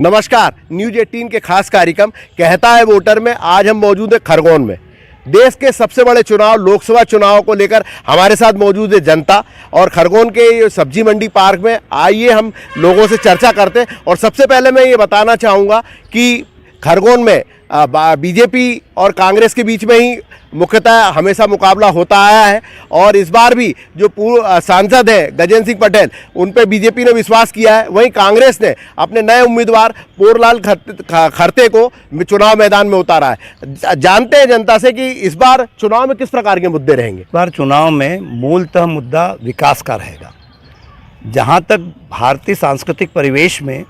नमस्कार, न्यूज 18 के खास कार्यक्रम कहता है वोटर में आज हम मौजूद हैं खरगोन में। देश के सबसे बड़े चुनाव लोकसभा चुनाव को लेकर हमारे साथ मौजूद है जनता और खरगोन के सब्जी मंडी पार्क में आइए हम लोगों से चर्चा करते हैं। और सबसे पहले मैं ये बताना चाहूँगा कि खरगोन में बीजेपी और कांग्रेस के बीच में ही मुख्यतः हमेशा मुकाबला होता आया है और इस बार भी जो पूर्व सांसद हैं गजेंद्र सिंह पटेल उन पे बीजेपी ने विश्वास किया है। वहीं कांग्रेस ने अपने नए उम्मीदवार पोरलाल खरते को चुनाव मैदान में उतारा है। जानते हैं जनता से कि इस बार चुनाव में किस प्रकार के मुद्दे रहेंगे। इस बार चुनाव में मूलतः मुद्दा विकास का रहेगा। जहाँ तक भारतीय सांस्कृतिक परिवेश में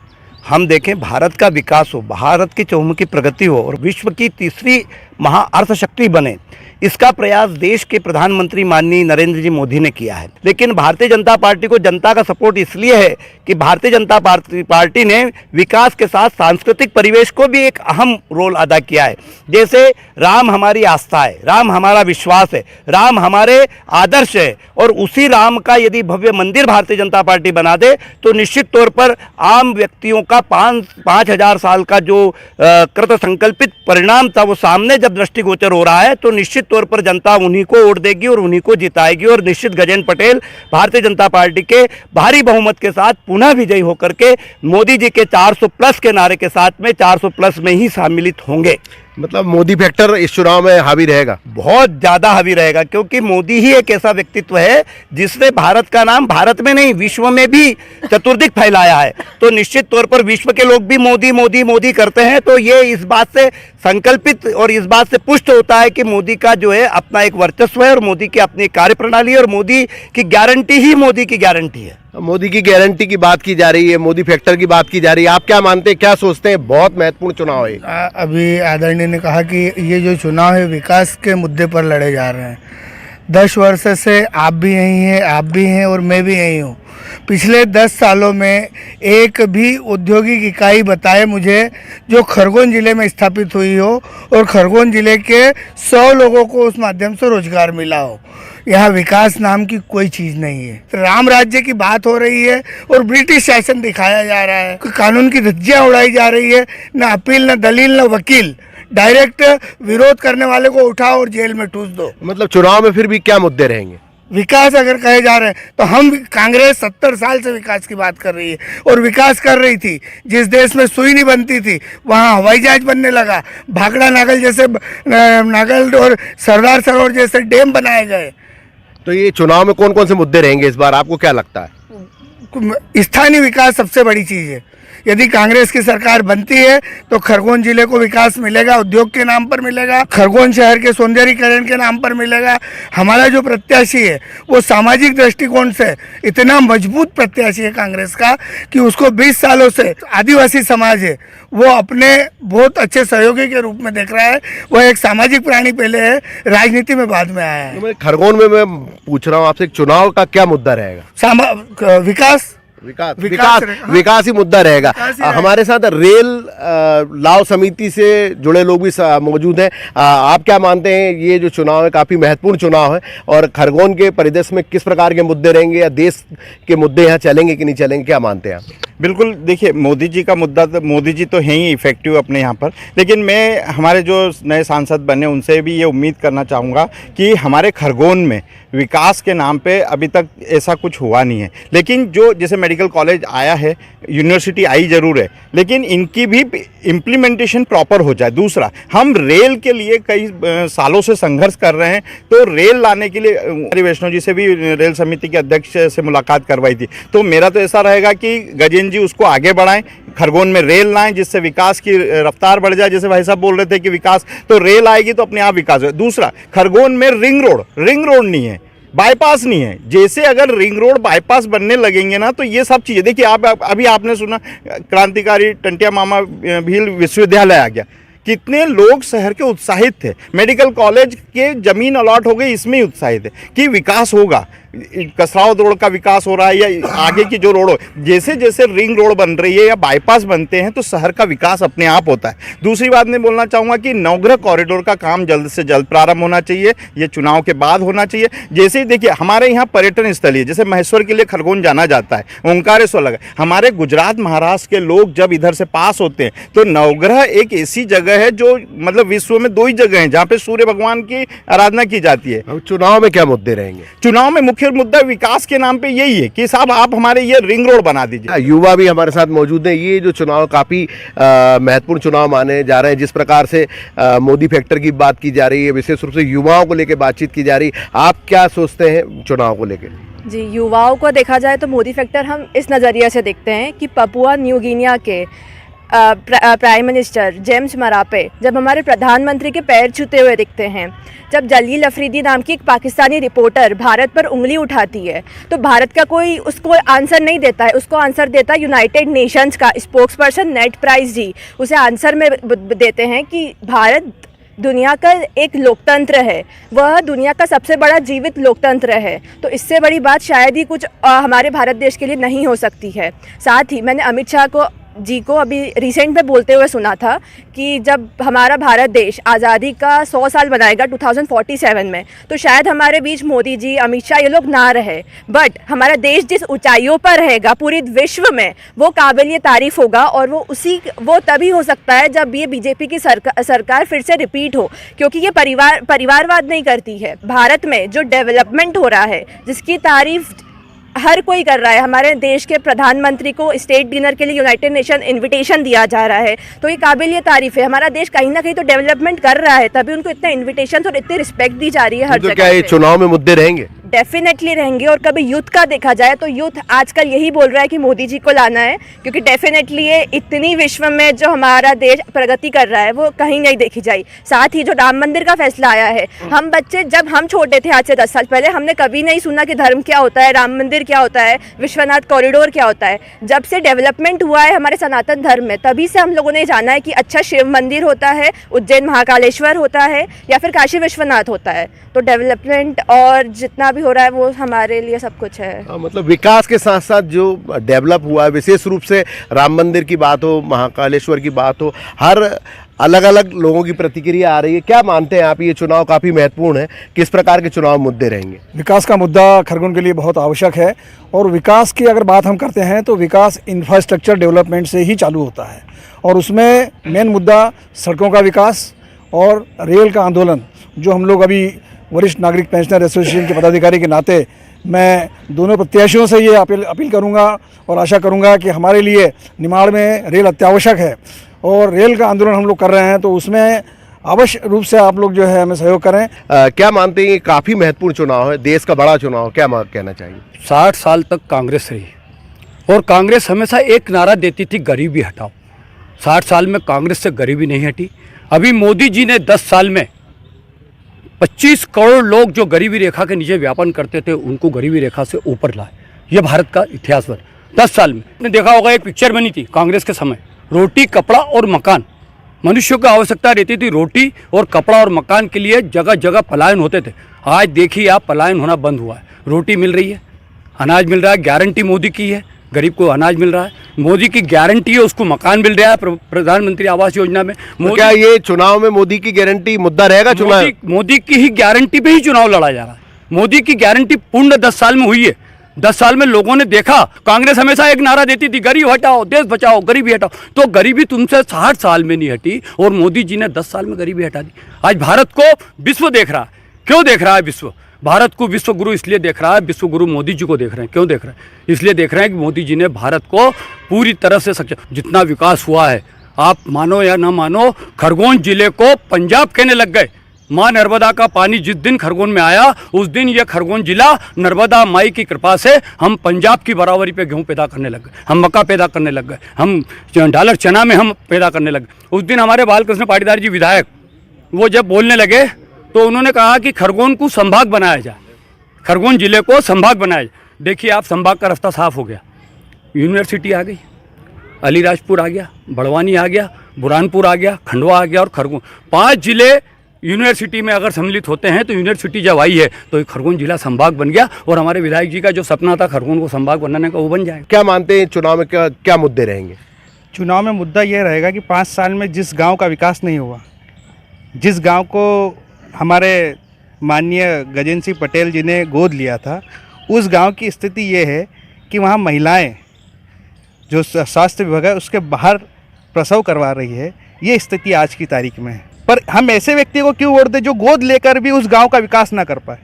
हम देखें, भारत का विकास हो, भारत की चहुमुखी प्रगति हो और विश्व की तीसरी महाअर्थशक्ति बने, इसका प्रयास देश के प्रधानमंत्री माननीय नरेंद्र जी मोदी ने किया है। लेकिन भारतीय जनता पार्टी को जनता का सपोर्ट इसलिए है कि भारतीय जनता पार्टी ने विकास के साथ सांस्कृतिक परिवेश को भी एक अहम रोल अदा किया है। जैसे राम हमारी आस्था है, राम हमारा विश्वास है, राम हमारे आदर्श है और उसी राम का यदि भव्य मंदिर भारतीय जनता पार्टी बना दे तो निश्चित तौर पर आम व्यक्तियों का 5,000 साल का जो कृत संकल्पित परिणाम था वो सामने जब दृष्टिगोचर हो रहा है तो निश्चित तौर पर जनता उन्हीं को वोट देगी और उन्हीं को जिताएगी और निश्चित गजेंद्र पटेल भारतीय जनता पार्टी के भारी बहुमत के साथ पुनः विजयी होकर के मोदी जी के 400 प्लस के नारे के साथ में 400 प्लस में ही सम्मिलित होंगे। मतलब मोदी फैक्टर इस चुनाव में हावी रहेगा, बहुत ज़्यादा हावी रहेगा, क्योंकि मोदी ही एक ऐसा व्यक्तित्व है जिसने भारत का नाम भारत में नहीं विश्व में भी चतुर्दिक फैलाया है। तो निश्चित तौर पर विश्व के लोग भी मोदी मोदी मोदी करते हैं तो ये इस बात से संकल्पित और इस बात से पुष्ट होता है कि मोदी का जो है अपना एक वर्चस्व है और मोदी की अपनी कार्यप्रणाली है और मोदी की गारंटी ही मोदी की गारंटी है। मोदी की गारंटी की बात की जा रही है, मोदी फैक्टर की बात की जा रही है। आप क्या मानते हैं, क्या सोचते हैं? बहुत महत्वपूर्ण चुनाव है। अभी आदरणीय ने कहा कि ये जो चुनाव है विकास के मुद्दे पर लड़े जा रहे हैं। 10 वर्ष से आप भी यही हैं, आप भी हैं और मैं भी यही हूँ। पिछले 10 सालों में एक भी औद्योगिक इकाई बताए मुझे जो खरगोन ज़िले में स्थापित हुई हो और खरगोन ज़िले के 100 लोगों को उस माध्यम से रोजगार मिला हो। यहाँ विकास नाम की कोई चीज़ नहीं है। राम राज्य की बात हो रही है और ब्रिटिश शासन दिखाया जा रहा है, कानून की धज्जियाँ उड़ाई जा रही है। न अपील, न दलील, न वकील, डायरेक्ट विरोध करने वाले को उठाओ और जेल में ठूस दो। मतलब चुनाव में फिर भी क्या मुद्दे रहेंगे? विकास अगर कहे जा रहे हैं तो हम कांग्रेस 70 साल से विकास की बात कर रही है और विकास कर रही थी। जिस देश में सुई नहीं बनती थी वहाँ हवाई जहाज बनने लगा, भाखड़ा नागल जैसे नागल और सरदार सरोवर जैसे डैम बनाए गए। तो ये चुनाव में कौन कौन से मुद्दे रहेंगे इस बार, आपको क्या लगता है? स्थानीय विकास सबसे बड़ी चीज़ है। यदि कांग्रेस की सरकार बनती है तो खरगोन जिले को विकास मिलेगा, उद्योग के नाम पर मिलेगा, खरगोन शहर के सौंदर्यीकरण के नाम पर मिलेगा। हमारा जो प्रत्याशी है वो सामाजिक दृष्टिकोण से इतना मजबूत प्रत्याशी है कांग्रेस का कि उसको 20 सालों से आदिवासी समाज है वो अपने बहुत अच्छे सहयोगी के रूप में देख रहा है। वह एक सामाजिक प्राणी पहले है, राजनीति में बाद में आया है। तो खरगोन में मैं पूछ रहा हूँ आपसे, चुनाव का क्या मुद्दा रहेगा? विकास ही मुद्दा रहेगा। हमारे साथ रेल लाव समिति से जुड़े लोग भी मौजूद हैं। आप क्या मानते हैं, ये जो चुनाव है काफ़ी महत्वपूर्ण चुनाव है और खरगोन के परिदृश्य में किस प्रकार के मुद्दे रहेंगे या देश के मुद्दे यहाँ चलेंगे कि नहीं चलेंगे, क्या मानते हैं आप? बिल्कुल, देखिए मोदी जी का मुद्दा तो मोदी जी तो हैं ही इफेक्टिव अपने यहाँ पर, लेकिन मैं हमारे जो नए सांसद बने उनसे भी ये उम्मीद करना चाहूँगा कि हमारे खरगोन में विकास के नाम पे अभी तक ऐसा कुछ हुआ नहीं है। लेकिन जो जैसे मेडिकल कॉलेज आया है, यूनिवर्सिटी आई ज़रूर है, लेकिन इनकी भी इम्प्लीमेंटेशन प्रॉपर हो जाए। दूसरा, हम रेल के लिए कई सालों से संघर्ष कर रहे हैं, तो रेल लाने के लिए वैष्णो जी से भी रेल समिति के अध्यक्ष से मुलाकात करवाई थी। तो मेरा तो ऐसा रहेगा कि गजेंद्र जी उसको आगे बढ़ाएं, खरगोन में रेल लाएं जिससे विकास की रफ्तार बढ़ जाए। जैसे भाई साहब बोल रहे थे कि विकास, तो रेल आएगी तो अपने आप विकास हो। दूसरा, खरगोन में रिंग रोड नहीं है, बाईपास नहीं है। जैसे अगर रिंग रोड बाईपास बनने लगेंगे ना तो ये सब चीज़ें, देखिए आप अभी आपने सुना क्रांतिकारी टंटिया मामा भील विश्वविद्यालय आ गया, कितने लोग शहर के उत्साहित थे। मेडिकल कॉलेज के जमीन अलॉट हो गई, इसमें ही उत्साहित है कि विकास होगा। कसरावद रोड का विकास हो रहा है या आगे की जो रोड हो, जैसे जैसे रिंग रोड बन रही है या बाईपास बनते हैं तो शहर का विकास अपने आप होता है। दूसरी बात मैं बोलना चाहूँगा कि नवग्रह कॉरिडोर का काम जल्द से जल्द प्रारंभ होना चाहिए, ये चुनाव के बाद होना चाहिए। जैसे ही देखिए हमारे यहाँ पर्यटन स्थल है, जैसे महेश्वर के लिए खरगोन जाना जाता है, ओंकारेश्वर लगा, हमारे गुजरात महाराष्ट्र के लोग जब इधर से पास होते हैं तो नवग्रह एक ऐसी जगह है जो मतलब विश्व में 2 ही जगह हैं जहाँ पे सूर्य भगवान की आराधना की जाती है। अब चुनाव में क्या मुद्दे रहेंगे? चुनाव में मुख्य मुद्दा विकास के नाम पे यही है कि साहब आप हमारे ये रिंग रोड बना दीजिए। युवा भी हमारे साथ मौजूद हैं। ये जो चुनाव काफ़ी महत्वपूर्ण चुनाव माने जा रहे हैं, जिस प्रकार से मोदी फैक्टर की बात की जा रही है, विशेष रूप से युवाओं को लेकर बातचीत की जा रही है, आप क्या सोचते हैं चुनाव को लेकर? जी, युवाओं को देखा जाए तो मोदी फैक्टर हम इस नज़रिए से देखते हैं कि पपुआ न्यू गिनिया के प्राइम मिनिस्टर जेम्स मरापे जब हमारे प्रधानमंत्री के पैर छूते हुए दिखते हैं, जब जलील अफरीदी नाम की एक पाकिस्तानी रिपोर्टर भारत पर उंगली उठाती है तो भारत का कोई उसको आंसर नहीं देता है, उसको आंसर देता है यूनाइटेड नेशंस का स्पोक्स पर्सन नेड प्राइस जी। उसे आंसर में देते हैं कि भारत दुनिया का एक लोकतंत्र है, वह दुनिया का सबसे बड़ा जीवित लोकतंत्र है। तो इससे बड़ी बात शायद ही कुछ हमारे भारत देश के लिए नहीं हो सकती है। साथ ही मैंने अमित शाह जी को अभी रिसेंट में बोलते हुए सुना था कि जब हमारा भारत देश आज़ादी का 100 साल बनाएगा 2047 में, तो शायद हमारे बीच मोदी जी, अमित शाह ये लोग ना रहे, बट हमारा देश जिस ऊंचाइयों पर रहेगा पूरे विश्व में वो काबिल तारीफ़ होगा। और वो तभी हो सकता है जब ये बीजेपी की सरकार फिर से रिपीट हो, क्योंकि ये परिवारवाद नहीं करती है। भारत में जो डेवलपमेंट हो रहा है, जिसकी तारीफ़ हर कोई कर रहा है, हमारे देश के प्रधानमंत्री को स्टेट डिनर के लिए यूनाइटेड नेशन इनविटेशन दिया जा रहा है, तो ये काबिल तारीफ़ है। हमारा देश कहीं ना कहीं तो डेवलपमेंट कर रहा है, तभी उनको इतने इन्विटेशन और इतनी रिस्पेक्ट दी जा रही है हर तो जगह। क्या ये चुनाव में मुद्दे रहेंगे? डेफिनेटली रहेंगे। और कभी यूथ का देखा जाए तो यूथ आजकल यही बोल रहा है कि मोदी जी को लाना है, क्योंकि डेफिनेटली ये इतनी विश्व में जो हमारा देश प्रगति कर रहा है वो कहीं नहीं देखी जाए। साथ ही जो राम मंदिर का फैसला आया है, हम बच्चे जब हम छोटे थे आज से 10 साल पहले, हमने कभी नहीं सुना कि धर्म क्या होता है, राम मंदिर क्या होता है, विश्वनाथ कॉरिडोर क्या होता है। जब से डेवलपमेंट हुआ है हमारे सनातन धर्म में, तभी से हम लोगों ने जाना है कि अच्छा शिव मंदिर होता है, उज्जैन महाकालेश्वर होता है या फिर काशी विश्वनाथ होता है। तो डेवलपमेंट और जितना भी हो रहा है वो हमारे लिए सब कुछ है। मतलब विकास के साथ साथ जो डेवलप हुआ है, विशेष रूप से राम मंदिर की बात हो, महाकालेश्वर की बात हो, हर अलग अलग लोगों की प्रतिक्रिया आ रही है। क्या मानते हैं आप, ये चुनाव काफ़ी महत्वपूर्ण है, किस प्रकार के चुनाव मुद्दे रहेंगे? विकास का मुद्दा खरगोन के लिए बहुत आवश्यक है। और विकास की अगर बात हम करते हैं तो विकास इंफ्रास्ट्रक्चर डेवलपमेंट से ही चालू होता है, और उसमें मेन मुद्दा सड़कों का विकास और रेल का आंदोलन, जो हम लोग अभी वरिष्ठ नागरिक पेंशनर एसोसिएशन के पदाधिकारी के नाते मैं दोनों प्रत्याशियों से ये अपील करूंगा और आशा करूंगा कि हमारे लिए निमाड़ में रेल अत्यावश्यक है और रेल का आंदोलन हम लोग कर रहे हैं, तो उसमें अवश्य रूप से आप लोग जो है हमें सहयोग करें। क्या मानते हैं ये काफ़ी महत्वपूर्ण चुनाव है, देश का बड़ा चुनाव, क्या कहना चाहिए? 60 साल तक कांग्रेस रही और कांग्रेस हमेशा एक नारा देती थी, गरीबी हटाओ। 60 साल में कांग्रेस से गरीबी नहीं हटी। अभी मोदी जी ने 10 साल में 25 करोड़ लोग जो गरीबी रेखा के नीचे व्यापन करते थे उनको गरीबी रेखा से ऊपर लाए। ये भारत का इतिहास बन 10 साल में। आपने देखा होगा एक पिक्चर बनी थी कांग्रेस के समय, रोटी कपड़ा और मकान। मनुष्यों को आवश्यकता रहती थी रोटी और कपड़ा और मकान के लिए, जगह जगह पलायन होते थे। आज देखिए आप, पलायन होना बंद हुआ है, रोटी मिल रही है, अनाज मिल रहा है, गारंटी मोदी की है, गरीब को अनाज मिल रहा है, मोदी की गारंटी है, उसको मकान मिल रहा है प्रधानमंत्री आवास योजना में। तो क्या ये चुनाव में मोदी की गारंटी मुद्दा रहेगा? चुनाव मोदी की ही गारंटी पे ही चुनाव लड़ा जा रहा है। मोदी की गारंटी पूर्ण 10 साल में हुई है। 10 साल में लोगों ने देखा, कांग्रेस हमेशा एक नारा देती थी, गरीब हटाओ, देश बचाओ, गरीबी हटाओ। तो गरीबी तुमसे 60 साल में नहीं हटी और मोदी जी ने 10 साल में गरीबी हटा दी। आज भारत को विश्व देख रहा है। क्यों देख रहा है विश्व? भारत को विश्व गुरु इसलिए देख रहा है, विश्व गुरु मोदी जी को देख रहे हैं। क्यों देख रहे हैं? इसलिए देख रहे हैं कि मोदी जी ने भारत को पूरी तरह से जितना विकास हुआ है, आप मानो या ना मानो, खरगोन जिले को पंजाब कहने लग गए। माँ नर्मदा का पानी जिस दिन खरगोन में आया, उस दिन यह खरगोन जिला नर्मदा माई की कृपा से हम पंजाब की बराबरी पे गेहूँ पैदा करने लग गए, हम मक्का पैदा करने लग गए, हम डालर चना में हम पैदा करने लग गए। उस दिन हमारे बालकृष्ण पाटीदार जी विधायक, वो जब बोलने लगे तो उन्होंने कहा कि खरगोन को संभाग बनाया जाए, खरगोन जिले को संभाग बनाया जाए। देखिए आप, संभाग का रास्ता साफ हो गया, यूनिवर्सिटी आ गई, अलीराजपुर आ गया, बड़वानी आ गया, बुरहानपुर आ गया, खंडवा आ गया और खरगोन, 5 जिले यूनिवर्सिटी में अगर सम्मिलित होते हैं तो यूनिवर्सिटी जब आई है तो ये खरगोन जिला संभाग बन गया और हमारे विधायक जी का जो सपना था खरगोन को संभाग बनाने का वो बन जाएगा। क्या मानते हैं चुनाव में क्या मुद्दे रहेंगे? चुनाव में मुद्दा ये रहेगा कि 5 साल में जिस गांव का विकास नहीं हुआ, जिस गांव को हमारे माननीय गजेंद्र सिंह पटेल जी ने गोद लिया था, उस गांव की स्थिति ये है कि वहाँ महिलाएं जो स्वास्थ्य विभाग है उसके बाहर प्रसव करवा रही है। ये स्थिति आज की तारीख में है। पर हम ऐसे व्यक्ति को क्यों वोट दें जो गोद लेकर भी उस गांव का विकास ना कर पाए?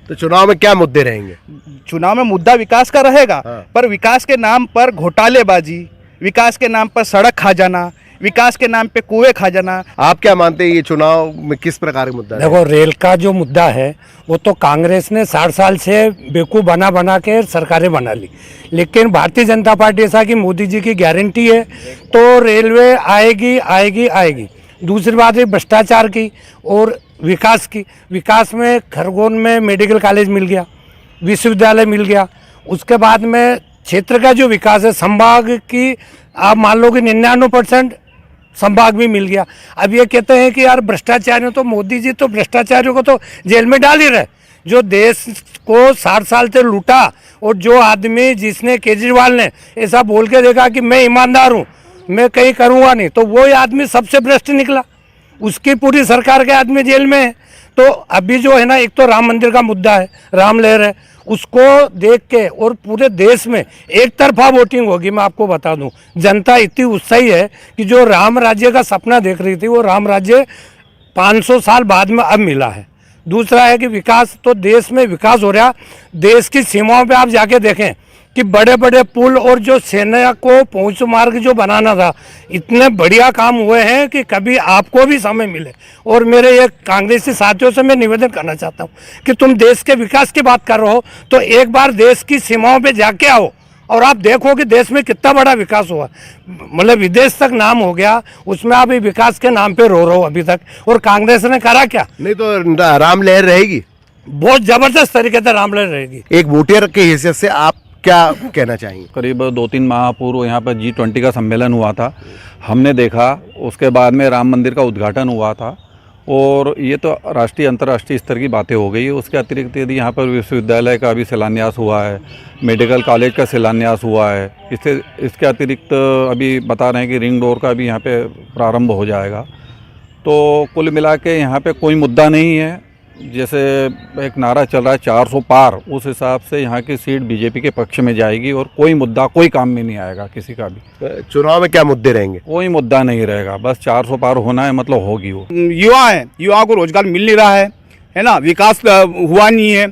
तो चुनाव में क्या मुद्दे रहेंगे? चुनाव में मुद्दा विकास का रहेगा, पर विकास के नाम पर घोटालेबाजी, विकास के नाम पर सड़क खा जाना, विकास के नाम पे कुएं खा जाना। आप क्या मानते हैं ये चुनाव में किस प्रकार का मुद्दा है? देखो, रेल का जो मुद्दा है वो तो कांग्रेस ने 60 साल से बेवकूफ़ बना के सरकारें बना ली, लेकिन भारतीय जनता पार्टी ऐसा कि मोदी जी की गारंटी है तो रेलवे आएगी आएगी आएगी। दूसरी बात है भ्रष्टाचार की और विकास की। विकास में खरगोन में मेडिकल कॉलेज मिल गया, विश्वविद्यालय मिल गया, उसके बाद में क्षेत्र का जो विकास है संभाग की आप मान लो कि 99% संभाग भी मिल गया। अब ये कहते हैं कि यार भ्रष्टाचारियों, तो मोदी जी तो भ्रष्टाचारियों को तो जेल में डाल ही रहे। जो देश को 60 साल से लूटा और जो आदमी जिसने केजरीवाल ने ऐसा बोल के देखा कि मैं ईमानदार हूँ, मैं कहीं करूँगा नहीं, तो वो आदमी सबसे भ्रष्ट निकला। उसकी पूरी सरकार के आदमी जेल में है। तो अभी जो है ना, एक तो राम मंदिर का मुद्दा है, राम लहर है, उसको देख के और पूरे देश में एक तरफा वोटिंग होगी। मैं आपको बता दूं, जनता इतनी उत्साही है कि जो राम राज्य का सपना देख रही थी वो राम राज्य 500 साल बाद में अब मिला है। दूसरा है कि विकास, तो देश में विकास हो रहा। देश की सीमाओं पे आप जाके देखें कि बड़े बड़े पुल और जो सेना को पहुंच मार्ग जो बनाना था, इतने बढ़िया काम हुए हैं कि कभी आपको भी समय मिले। और मेरे एक कांग्रेसी साथियों से मैं निवेदन करना चाहता हूं कि तुम देश के विकास की बात कर रहे हो तो एक बार देश की सीमाओं पे जाके आओ और आप देखो कि देश में कितना बड़ा विकास हुआ। मतलब विदेश तक नाम हो गया, उसमें आप विकास के नाम पे रो रहे हो अभी तक। और कांग्रेस ने करा क्या? नहीं तो राम लहर रहेगी, बहुत जबरदस्त तरीके से राम लहर रहेगी। एक वोटर के हैसियत से आप क्या कहना चाहेंगे? करीब 2-3 माह पूर्व यहाँ पर G20 का सम्मेलन हुआ था, हमने देखा। उसके बाद में राम मंदिर का उद्घाटन हुआ था और ये तो राष्ट्रीय अंतर्राष्ट्रीय स्तर की बातें हो गई है। उसके अतिरिक्त यदि यहाँ पर विश्वविद्यालय का भी शिलान्यास हुआ है, मेडिकल कॉलेज का शिलान्यास हुआ है, इसके अतिरिक्त अभी बता रहे हैं कि रिंग रोड का भी यहाँ पे प्रारंभ हो जाएगा। तो कुल मिला के यहाँ पे कोई मुद्दा नहीं है। जैसे एक नारा चल रहा है 400 पार, उस हिसाब से यहाँ की सीट बीजेपी के पक्ष में जाएगी और कोई मुद्दा कोई काम में नहीं आएगा किसी का भी। चुनाव में क्या मुद्दे रहेंगे? कोई मुद्दा नहीं रहेगा, बस 400 पार होना है, मतलब होगी वो। युवा है, युवाओं को रोजगार मिल नहीं रहा है ना, विकास हुआ नहीं है,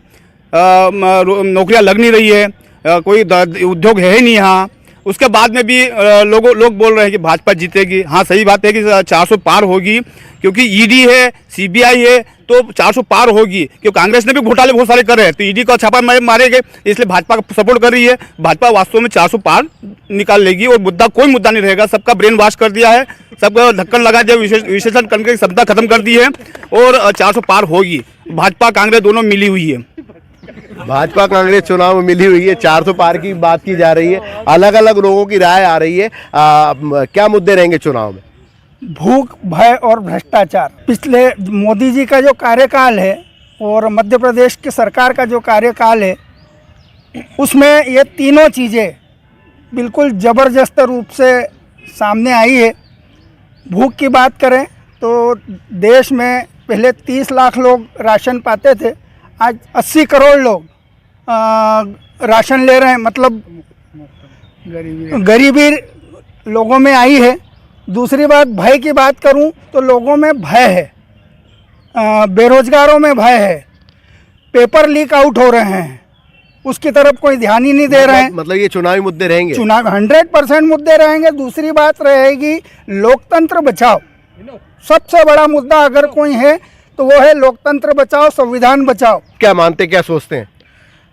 नौकरियां लग नहीं रही है, कोई उद्योग है ही नहीं यहाँ। उसके बाद में भी लोग बोल रहे हैं कि भाजपा जीतेगी। हाँ, सही बात है कि 400 पार होगी, क्योंकि ईडी है, सीबीआई है, तो 400 पार होगी। क्योंकि कांग्रेस ने भी घोटाले बहुत सारे कर रहे हैं, तो ईडी का छापा मारे गए, इसलिए भाजपा का सपोर्ट कर रही है। भाजपा वास्तव में 400 पार निकाल लेगी और मुद्दा कोई मुद्दा नहीं रहेगा। सबका ब्रेन वॉश कर दिया है, सबका ढक्कन लगा दिया, विशेषण करने की क्षमता खत्म कर दी है और 400 पार होगी। भाजपा कांग्रेस दोनों मिली हुई है। भाजपा कांग्रेस चुनाव में मिली हुई है, 400 पार की बात की जा रही है, अलग अलग लोगों की राय आ रही है। क्या मुद्दे रहेंगे चुनाव में? भूख, भय और भ्रष्टाचार। पिछले मोदी जी का जो कार्यकाल है और मध्य प्रदेश की सरकार का जो कार्यकाल है, उसमें ये तीनों चीज़ें बिल्कुल ज़बरदस्त रूप से सामने आई है। भूख की बात करें तो देश में पहले 30 लाख लोग राशन पाते थे, आज 80 करोड़ लोग राशन ले रहे हैं। मतलब गरीबी लोगों में आई है। दूसरी बात, भय की बात करूं तो लोगों में भय है, बेरोजगारों में भय है, पेपर लीक आउट हो रहे हैं, उसकी तरफ कोई ध्यान ही नहीं दे रहे हैं। मतलब ये चुनावी मुद्दे रहेंगे? चुनाव 100% मुद्दे रहेंगे। दूसरी बात रहेगी लोकतंत्र बचाओ। सबसे बड़ा मुद्दा अगर कोई है तो वो है लोकतंत्र बचाओ, संविधान बचाओ। क्या मानते, क्या सोचते हैं?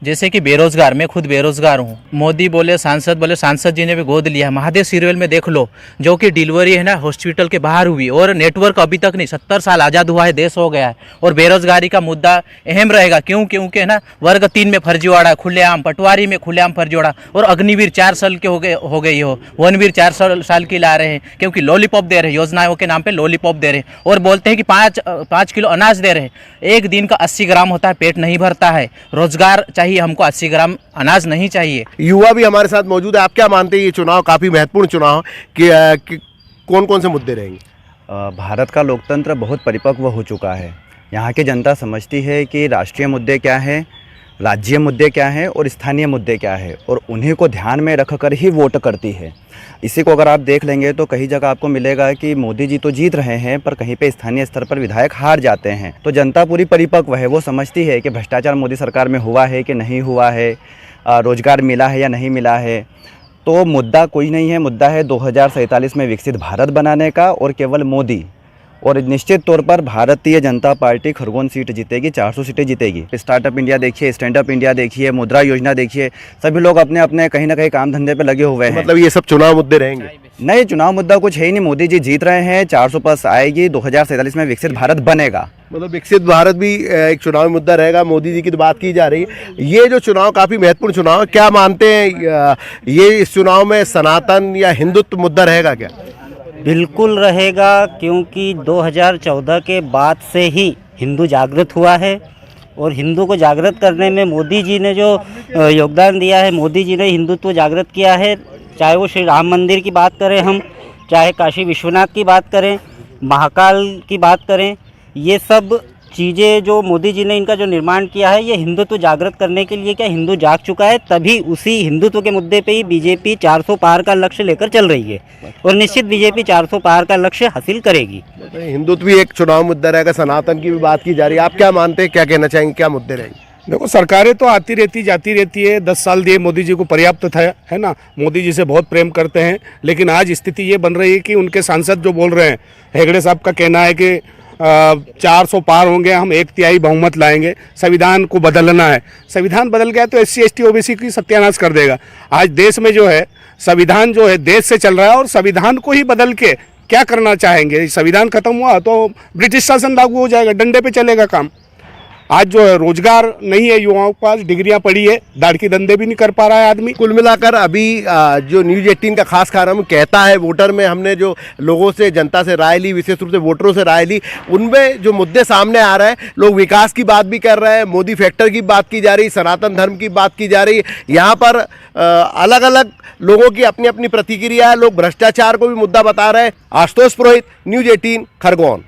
जैसे कि बेरोजगार, मैं खुद बेरोजगार हूँ। मोदी बोले, सांसद जी ने भी गोद लिया। महादेव सीरियल में देख लो, जो कि डिलीवरी है ना हॉस्पिटल के बाहर हुई और नेटवर्क अभी तक नहीं, 70 साल आज़ाद हुआ है, देश हो गया है। और बेरोजगारी का मुद्दा अहम रहेगा, क्योंकि है ना वर्ग 3 में फर्जीवाड़ा खुलेआम, पटवारी में खुलेआम फर्जीवाड़ा, और अग्निवीर 4 साल के हो गई हो, वनवीर 4 साल की ला रहे हैं, क्योंकि लॉलीपॉप दे रहे हैं, योजनाओं के नाम पे लॉलीपॉप दे रहे हैं, और बोलते हैं कि 5 किलो अनाज दे रहे हैं। एक दिन का 80 ग्राम होता है, पेट नहीं भरता है। रोजगार चाहिए हमको, 80 ग्राम अनाज नहीं चाहिए। युवा भी हमारे साथ मौजूद है। आप क्या मानते हैं ये चुनाव काफ़ी महत्वपूर्ण चुनाव कि कौन कौन से मुद्दे रहेंगे? भारत का लोकतंत्र बहुत परिपक्व हो चुका है। यहाँ की जनता समझती है कि राष्ट्रीय मुद्दे क्या हैं, राज्य मुद्दे क्या हैं और स्थानीय मुद्दे क्या है, और उन्हीं को ध्यान में रखकर ही वोट करती है। इसी को अगर आप देख लेंगे तो कई जगह आपको मिलेगा कि मोदी जी तो जीत रहे हैं पर कहीं पे स्थानीय स्तर पर विधायक हार जाते हैं। तो जनता पूरी परिपक्व है, वो समझती है कि भ्रष्टाचार मोदी सरकार में हुआ है कि नहीं हुआ है, रोजगार मिला है या नहीं मिला है। तो मुद्दा कोई नहीं है, मुद्दा है 2047 में विकसित भारत बनाने का, और केवल मोदी। और निश्चित तौर पर भारतीय जनता पार्टी खरगोन सीट जीतेगी, 400 सीटें जीतेगी। स्टार्टअप इंडिया देखिए, स्टैंड अप इंडिया देखिए, मुद्रा योजना देखिए, सभी लोग अपने अपने कहीं ना कहीं काम धंधे पे लगे हुए हैं। मतलब ये सब चुनाव मुद्दे रहेंगे? नहीं, चुनाव मुद्दा कुछ है ही नहीं। मोदी जी जीत रहे हैं, 400 प्लस आएगी, 2047 में विकसित भारत बनेगा। मतलब विकसित भारत भी एक चुनावी मुद्दा रहेगा। मोदी जी की तो बात की जा रही है। ये जो चुनाव काफ़ी महत्वपूर्ण चुनाव है, क्या मानते हैं ये इस चुनाव में सनातन या हिंदुत्व मुद्दा रहेगा क्या? बिल्कुल रहेगा, क्योंकि 2014 के बाद से ही हिंदू जागृत हुआ है, और हिंदू को जागृत करने में मोदी जी ने जो योगदान दिया है, मोदी जी ने हिंदुत्व जागृत किया है। चाहे वो श्री राम मंदिर की बात करें हम, चाहे काशी विश्वनाथ की बात करें, महाकाल की बात करें, ये सब चीज़ें जो मोदी जी ने इनका जो निर्माण किया है, ये हिंदुत्व जागृत करने के लिए क्या हिंदू जाग चुका है, तभी उसी हिंदुत्व के मुद्दे पे ही बीजेपी 400 पार का लक्ष्य लेकर चल रही है, और निश्चित बीजेपी 400 पार का लक्ष्य हासिल करेगी। हिंदुत्व भी एक चुनाव मुद्दा रहेगा, सनातन की भी बात की जा रही है। आप क्या मानते हैं, क्या कहना चाहेंगे, क्या मुद्दे रहेंगे? देखो, सरकारें तो आती रहती जाती रहती है। 10 साल दिए मोदी जी को पर्याप्त था, है ना। मोदी जी से बहुत प्रेम करते हैं, लेकिन आज स्थिति ये बन रही है कि उनके सांसद जो बोल रहे हैं, हेगड़े साहब का कहना है कि 400 पार होंगे, हम 1/3 बहुमत लाएंगे, संविधान को बदलना है। संविधान बदल गया तो SC ST OBC की सत्यानाश कर देगा। आज देश में जो है संविधान जो है देश से चल रहा है, और संविधान को ही बदल के क्या करना चाहेंगे? संविधान खत्म हुआ तो ब्रिटिश शासन लागू हो जाएगा, डंडे पे चलेगा काम। आज जो है रोजगार नहीं है, युवाओं के पास डिग्रियां पड़ी है, दाढ़ी धंधे भी नहीं कर पा रहा है आदमी। कुल मिलाकर अभी जो न्यूज़ 18 का खास कार्यक्रम कहता है वोटर में, हमने जो लोगों से, जनता से राय ली, विशेष रूप से वोटरों से राय ली, उनमें जो मुद्दे सामने आ रहे हैं, लोग विकास की बात भी कर रहे हैं, मोदी फैक्टर की बात की जा रही, सनातन धर्म की बात की जा रही। यहाँ पर अलग अलग लोगों की अपनी अपनी प्रतिक्रिया है। लोग भ्रष्टाचार को भी मुद्दा बता रहे हैं। आशुतोष पुरोहित, न्यूज़ 18 खरगोन।